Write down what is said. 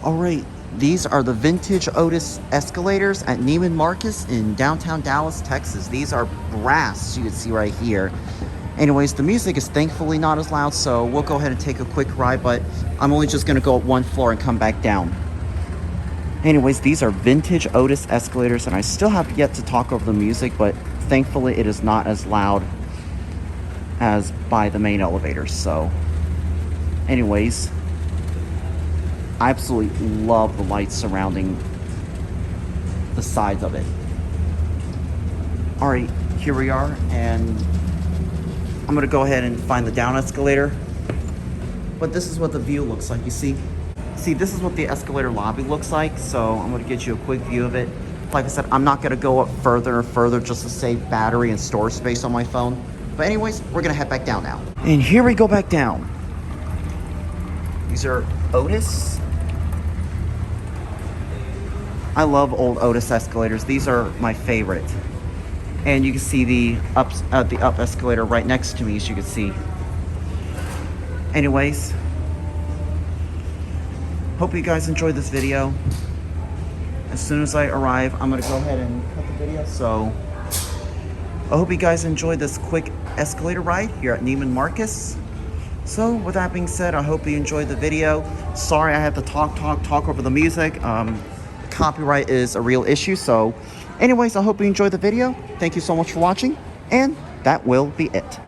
Alright, these are the vintage Otis escalators at Neiman Marcus in downtown Dallas, Texas. These are brass, you can see right here. Anyways, the music is thankfully not as loud, so we'll go ahead and take a quick ride, but I'm only just going to go up one floor and come back down. Anyways, these are vintage Otis escalators, and I still have yet to talk over the music, but thankfully it is not as loud as by the main elevators. So anyways, I absolutely love the lights surrounding the sides of it. Alright, here we are, and I'm gonna go ahead and find the down escalator. But this is what the view looks like, you see? See, this is what the escalator lobby looks like, so I'm gonna get you a quick view of it. Like I said, I'm not gonna go up further and further just to save battery and storage space on my phone. But anyways, we're gonna head back down now. And here we go back down. These are Otis. I love old Otis escalators. These are my favorite. And you can see the up escalator right next to me, as you can see. Anyways, hope you guys enjoyed this video. As soon as I arrive, I'm gonna go ahead and cut the video. So I hope you guys enjoyed this quick escalator ride here at Neiman Marcus. So with that being said, I hope you enjoyed the video. Sorry I had to talk over the music. Copyright is a real issue. So anyways, I hope you enjoyed the video. Thank you so much for watching, and that will be it.